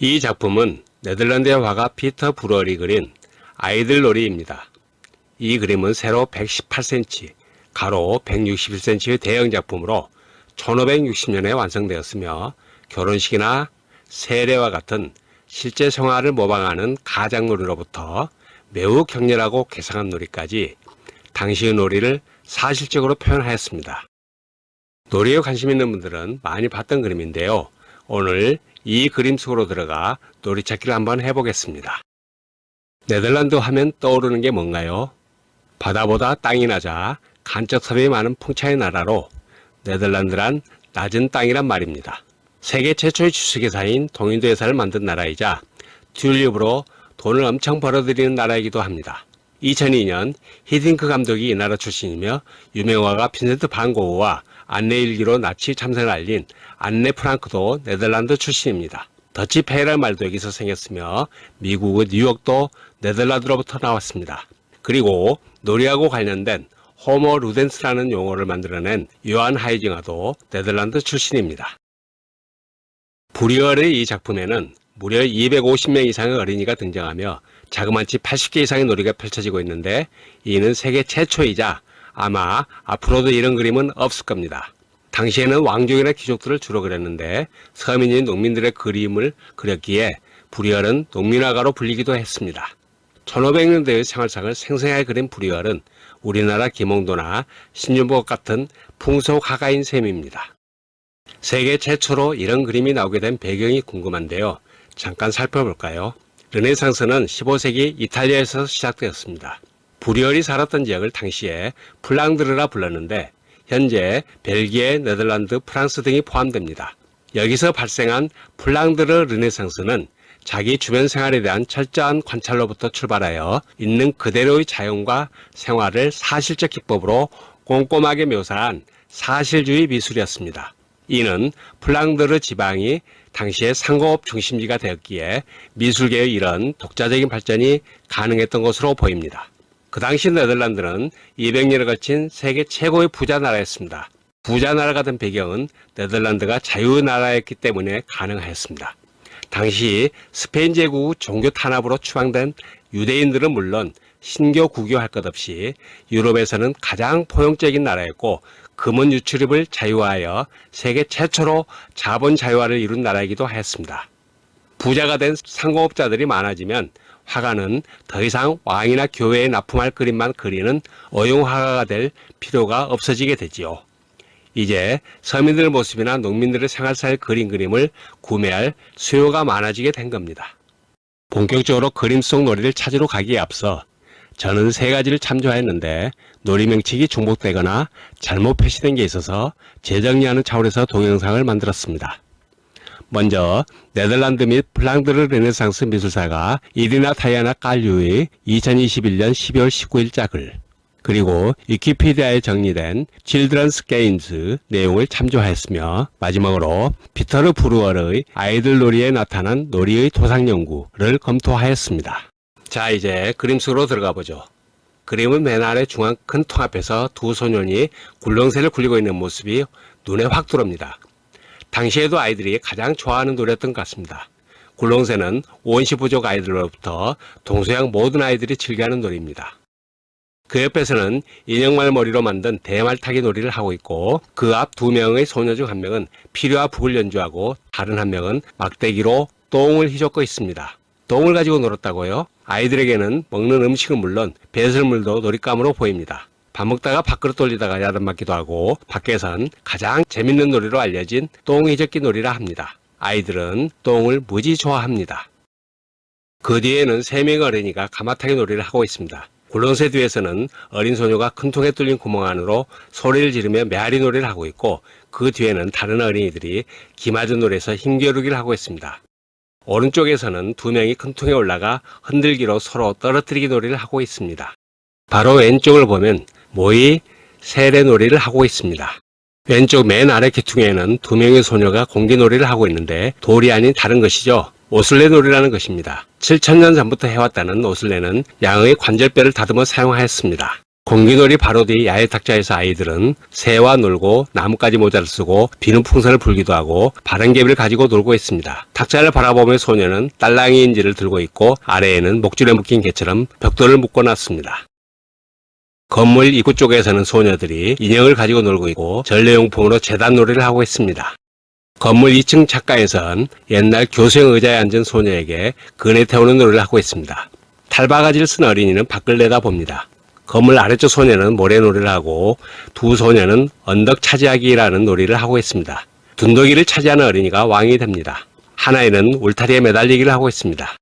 이 작품은 네덜란드의 화가 피터 브루어리 그린 아이들 놀이입니다. 이 그림은 세로 118cm, 가로 161cm의 대형 작품으로 1560년에 완성되었으며 결혼식이나 세례와 같은 실제 생활을 모방하는 가장놀이로부터 매우 격렬하고 괴상한 놀이까지 당시의 놀이를 사실적으로 표현하였습니다. 놀이에 관심 있는 분들은 많이 봤던 그림인데요. 오늘 이 그림 속으로 들어가 놀이찾기를 한번 해보겠습니다. 네덜란드 하면 떠오르는 게 뭔가요? 바다보다 땅이 낮아 간접 섭이 많은 풍차의 나라로 네덜란드란 낮은 땅이란 말입니다. 세계 최초의 주식회사인 동인도 회사를 만든 나라이자 튤립으로 돈을 엄청 벌어들이는 나라이기도 합니다. 2002년 히딩크 감독이 이 나라 출신이며 유명화가 빈센트 반 고흐와 안내 일기로 나치 참전을 알린 안네 프랑크도 네덜란드 출신입니다. 더치 페이랄 말도 여기서 생겼으며 미국의 뉴욕도 네덜란드로부터 나왔습니다. 그리고 놀이하고 관련된 호모 루덴스라는 용어를 만들어낸 요한 하이징어도 네덜란드 출신입니다. 브리얼의 이 작품에는 무려 250명 이상의 어린이가 등장하며 자그마치 80개 이상의 놀이가 펼쳐지고 있는데 이는 세계 최초이자 아마 앞으로도 이런 그림은 없을 겁니다. 당시에는 왕족이나 귀족들을 주로 그렸는데 서민인 농민들의 그림을 그렸기에 브리얼은 농민화가로 불리기도 했습니다. 1500년대의 생활상을 생생하게 그린 브리얼은 우리나라 김홍도나 신윤복 같은 풍속 화가인 셈입니다. 세계 최초로 이런 그림이 나오게 된 배경이 궁금한데요. 잠깐 살펴볼까요? 르네상스는 15세기 이탈리아에서 시작되었습니다. 브리얼이 살았던 지역을 당시에 플랑드르라 불렀는데 현재 벨기에, 네덜란드, 프랑스 등이 포함됩니다. 여기서 발생한 플랑드르 르네상스는 자기 주변 생활에 대한 철저한 관찰로부터 출발하여 있는 그대로의 자연과 생활을 사실적 기법으로 꼼꼼하게 묘사한 사실주의 미술이었습니다. 이는 플랑드르 지방이 당시의 상공업 중심지가 되었기에 미술계의 이런 독자적인 발전이 가능했던 것으로 보입니다. 그 당시 네덜란드는 200년에 걸친 세계 최고의 부자 나라였습니다. 부자 나라가 된 배경은 네덜란드가 자유의 나라였기 때문에 가능하였습니다. 당시 스페인 제국 종교 탄압으로 추방된 유대인들은 물론 신교 구교할 것 없이 유럽에서는 가장 포용적인 나라였고 금은 유출입을 자유화하여 세계 최초로 자본 자유화를 이룬 나라이기도 하였습니다. 부자가 된 상공업자들이 많아지면 화가는 더 이상 왕이나 교회에 납품할 그림만 그리는 어용 화가가 될 필요가 없어지게 되지요. 이제 서민들의 모습이나 농민들의 생활사를 그린 그림을 구매할 수요가 많아지게 된 겁니다. 본격적으로 그림 속 놀이를 찾으러 가기에 앞서 저는 3가지를 참조하였는데 놀이 명칭이 중복되거나 잘못 표시된 게 있어서 재정리하는 차원에서 동영상을 만들었습니다. 먼저 네덜란드 및 플랑드르 르네상스 미술사가 이리나 타이아나 깔류의 2021년 12월 19일자 글, 그리고 위키피디아에 정리된 Children's Games 내용을 참조하였으며 마지막으로 피터르 브루얼의 아이들 놀이에 나타난 놀이의 토상연구를 검토하였습니다. 자, 이제 그림 속으로 들어가 보죠. 그림은 맨 아래 중앙 큰 통 앞에서 두 소년이 굴렁쇠를 굴리고 있는 모습이 눈에 확 들어옵니다. 당시에도 아이들이 가장 좋아하는 놀이였던 것 같습니다. 굴렁쇠는 원시 부족 아이들로부터 동서양 모든 아이들이 즐겨하는 놀이입니다. 그 옆에서는 인형말 머리로 만든 대말타기 놀이를 하고 있고 그 앞 2명의 소녀 중 1명은 피리와 북을 연주하고 다른 1명은 막대기로 똥을 휘젓고 있습니다. 똥을 가지고 놀았다고요? 아이들에게는 먹는 음식은 물론 배설물도 놀잇감으로 보입니다. 밥 먹다가 밖으로 돌리다가 야단맞기도 하고 밖에선 가장 재밌는 놀이로 알려진 똥 휘젓기 놀이라 합니다. 아이들은 똥을 무지 좋아합니다. 그 뒤에는 3명의 어린이가 가마타기 놀이를 하고 있습니다. 굴렁쇠 뒤에서는 어린 소녀가 큰 통에 뚫린 구멍 안으로 소리를 지르며 메아리 놀이를 하고 있고 그 뒤에는 다른 어린이들이 기맞은 놀이에서 힘겨루기를 하고 있습니다. 오른쪽에서는 2명이 큰 통에 올라가 흔들기로 서로 떨어뜨리기 놀이를 하고 있습니다. 바로 왼쪽을 보면 모이 세례 놀이를 하고 있습니다. 왼쪽 맨 아래 기퉁에는 2명의 소녀가 공기 놀이를 하고 있는데 돌이 아닌 다른 것이죠. 오슬레 놀이라는 것입니다. 7000년 전부터 해왔다는 오슬레는 양의 관절뼈를 다듬어 사용하였습니다. 공기놀이 바로 뒤 야외 탁자에서 아이들은 새와 놀고 나뭇가지 모자를 쓰고 비는 풍선을 불기도 하고 바람개비를 가지고 놀고 있습니다. 탁자를 바라보며 소녀는 딸랑이 인지를 들고 있고 아래에는 목줄에 묶인 개처럼 벽돌을 묶어놨습니다. 건물 입구 쪽에서는 소녀들이 인형을 가지고 놀고 있고 전래용품으로 재단놀이를 하고 있습니다. 건물 2층 창가에선 옛날 교수형 의자에 앉은 소녀에게 그네 태우는 놀이를 하고 있습니다. 탈바가지를 쓴 어린이는 밖을 내다봅니다. 건물 아래쪽 소녀는 모래놀이를 하고 두 소녀는 언덕 차지하기라는 놀이를 하고 있습니다. 둔덕이를 차지하는 어린이가 왕이 됩니다. 한 아이는 울타리에 매달리기를 하고 있습니다.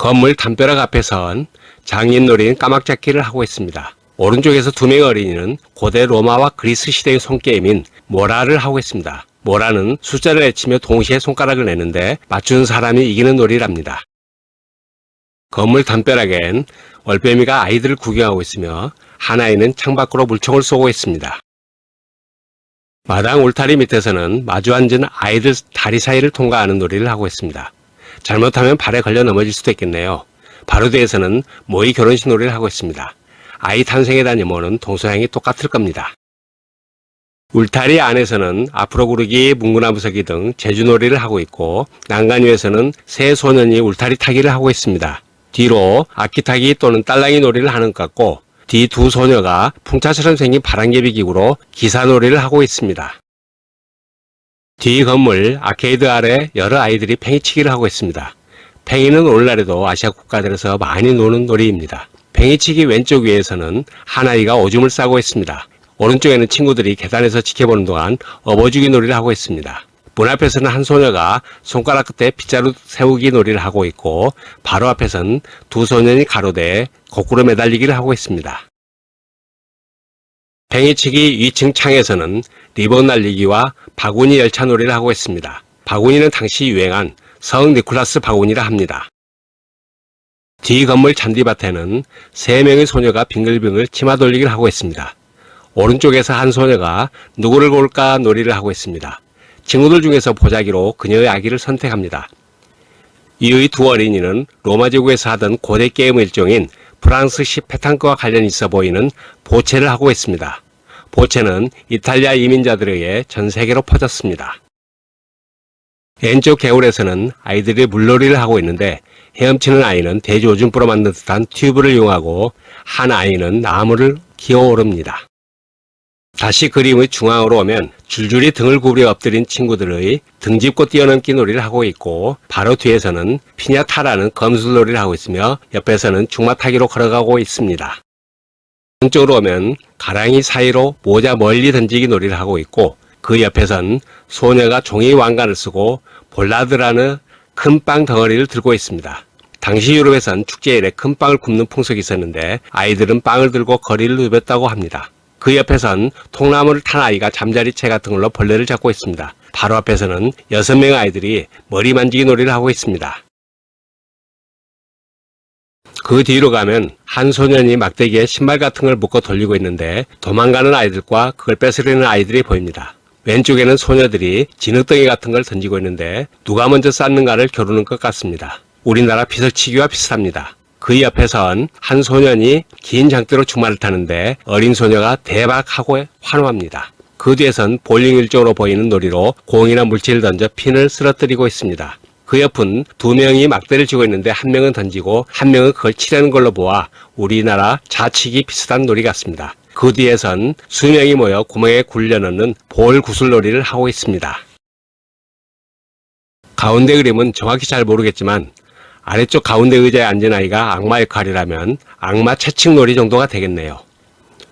건물 담벼락 앞에선 장인놀이인 까막잡기를 하고 있습니다. 오른쪽에서 두 명의 어린이는 고대 로마와 그리스 시대의 손게임인 모라를 하고 있습니다. 모라는 숫자를 외치며 동시에 손가락을 내는데 맞추는 사람이 이기는 놀이랍니다. 건물 담벼락엔 올빼미가 아이들을 구경하고 있으며 한 아이는 창밖으로 물총을 쏘고 있습니다. 마당 울타리 밑에서는 마주 앉은 아이들 다리 사이를 통과하는 놀이를 하고 있습니다. 잘못하면 발에 걸려 넘어질 수도 있겠네요. 바로 뒤에서는 모의 결혼식 놀이를 하고 있습니다. 아이 탄생에 대한 염원은 동서양이 똑같을 겁니다. 울타리 안에서는 앞으로 구르기, 뭉구나무 서기 등 제주놀이를 하고 있고 난간 위에서는 세 소년이 울타리 타기를 하고 있습니다. 뒤로 악기 타기 또는 딸랑이 놀이를 하는 것 같고 뒤 두 소녀가 풍차처럼 생긴 바람개비 기구로 기사놀이를 하고 있습니다. 뒤 건물 아케이드 아래 여러 아이들이 팽이치기를 하고 있습니다. 팽이는 오늘날에도 아시아 국가들에서 많이 노는 놀이입니다. 팽이치기 왼쪽 위에서는 한 아이가 오줌을 싸고 있습니다. 오른쪽에는 친구들이 계단에서 지켜보는 동안 업어주기 놀이를 하고 있습니다. 문 앞에서는 한 소녀가 손가락 끝에 빗자루 세우기 놀이를 하고 있고 바로 앞에서는 두 소년이 가로대에 거꾸로 매달리기를 하고 있습니다. 팽이치기 위층 창에서는 리본 날리기와 바구니 열차 놀이를 하고 있습니다. 바구니는 당시 유행한 성 니콜라스 바구니라 합니다. 뒤 건물 잔디밭에는 세 명의 소녀가 빙글빙글 치마 돌리기를 하고 있습니다. 오른쪽에서 한 소녀가 누구를 고를까 놀이를 하고 있습니다. 친구들 중에서 보자기로 그녀의 아기를 선택합니다. 이의 두 어린이는 로마 제국에서 하던 고대 게임의 일종인 프랑스식 페탕크와 관련이 있어 보이는 보체를 하고 있습니다. 보체는 이탈리아 이민자들에 의해 전 세계로 퍼졌습니다. 왼쪽 개울에서는 아이들이 물놀이를 하고 있는데 헤엄치는 아이는 돼지오줌부로 만든 듯한 튜브를 이용하고 한 아이는 나무를 기어오릅니다. 다시 그림의 중앙으로 오면 줄줄이 등을 구부려 엎드린 친구들의 등짚고 뛰어넘기 놀이를 하고 있고 바로 뒤에서는 피냐타라는 검술놀이를 하고 있으며 옆에서는 중마타기로 걸어가고 있습니다. 왼쪽으로 오면 가랑이 사이로 모자 멀리 던지기 놀이를 하고 있고 그 옆에선 소녀가 종이 왕관을 쓰고 볼라드라는 큰 빵 덩어리를 들고 있습니다. 당시 유럽에선 축제일에 큰 빵을 굽는 풍속이 있었는데 아이들은 빵을 들고 거리를 누볐다고 합니다. 그 옆에선 통나무를 탄 아이가 잠자리채 같은 걸로 벌레를 잡고 있습니다. 바로 앞에서는 6명의 아이들이 머리 만지기 놀이를 하고 있습니다. 그 뒤로 가면 한 소년이 막대기에 신발 같은 걸 묶어 돌리고 있는데 도망가는 아이들과 그걸 뺏으려는 아이들이 보입니다. 왼쪽에는 소녀들이 진흙덩이 같은 걸 던지고 있는데 누가 먼저 쌓는가를 겨루는 것 같습니다. 우리나라 피설치기와 비슷합니다. 그 옆에선 한 소년이 긴 장대로 주말을 타는데 어린 소녀가 대박하고 환호합니다. 그 뒤에선 볼링 일종으로 보이는 놀이로 공이나 물질을 던져 핀을 쓰러뜨리고 있습니다. 그 옆은 두 명이 막대를 쥐고 있는데 한 명은 던지고 한 명은 그걸 치려는 걸로 보아 우리나라 자치기 비슷한 놀이 같습니다. 그 뒤에선 수명이 모여 구멍에 굴려넣는 볼 구슬놀이를 하고 있습니다. 가운데 그림은 정확히 잘 모르겠지만 아래쪽 가운데 의자에 앉은 아이가 악마 역할이라면 악마 채찍놀이 정도가 되겠네요.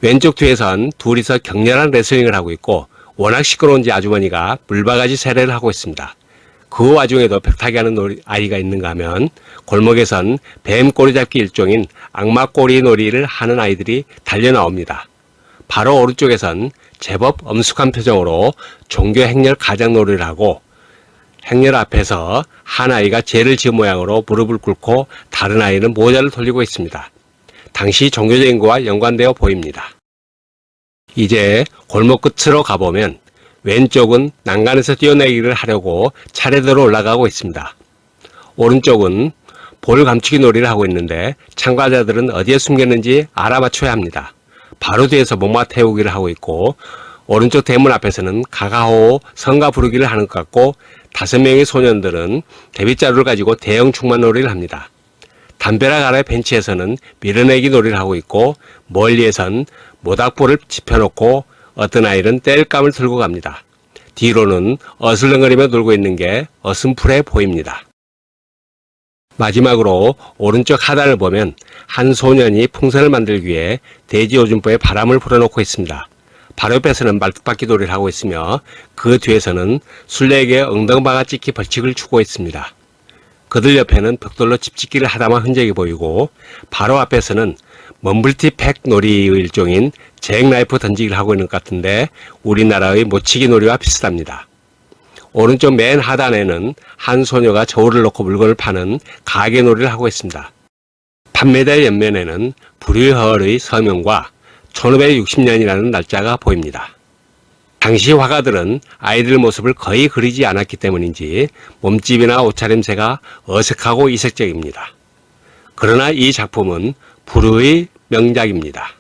왼쪽 뒤에선 둘이서 격렬한 레슬링을 하고 있고 워낙 시끄러운지 아주머니가 물바가지 세례를 하고 있습니다. 그 와중에도 벽타기 하는 아이가 있는가 하면 골목에선 뱀 꼬리 잡기 일종인 악마 꼬리 놀이를 하는 아이들이 달려 나옵니다. 바로 오른쪽에선 제법 엄숙한 표정으로 종교 행렬 가장놀이를 하고 행렬 앞에서 한 아이가 죄를 지은 모양으로 무릎을 꿇고 다른 아이는 모자를 돌리고 있습니다. 당시 종교적인 것과 연관되어 보입니다. 이제 골목 끝으로 가보면 왼쪽은 난간에서 뛰어내리기를 하려고 차례대로 올라가고 있습니다. 오른쪽은 볼 감추기 놀이를 하고 있는데 참가자들은 어디에 숨겼는지 알아맞혀야 합니다. 바로 뒤에서 목마 태우기를 하고 있고 오른쪽 대문 앞에서는 가가호 성가 부르기를 하는 것 같고 5명의 소년들은 데빗자루를 가지고 대형 충만 놀이를 합니다. 담벼락 아래 벤치에서는 밀어내기 놀이를 하고 있고 멀리에선 모닥불을 지펴놓고 어떤 아이는 땔감을 들고 갑니다. 뒤로는 어슬렁거리며 놀고 있는 게 어슴푸레 보입니다. 마지막으로 오른쪽 하단을 보면 한 소년이 풍선을 만들기 위해 돼지오줌보에 바람을 불어넣고 있습니다. 바로 옆에서는 말뚝박기 놀이를 하고 있으며 그 뒤에서는 술래에게 엉덩방아 찍기 벌칙을 추고 있습니다. 그들 옆에는 벽돌로 집짓기를 하다만 흔적이 보이고 바로 앞에서는 먼블티 팩 놀이의 일종인 잭나이프 던지기를 하고 있는 것 같은데 우리나라의 모치기 놀이와 비슷합니다. 오른쪽 맨 하단에는 한 소녀가 저울을 놓고 물건을 파는 가게 놀이를 하고 있습니다. 판매대 옆면에는 브류허의 서명과 1560년이라는 날짜가 보입니다. 당시 화가들은 아이들 모습을 거의 그리지 않았기 때문인지 몸집이나 옷차림새가 어색하고 이색적입니다. 그러나 이 작품은 불후의 명작입니다.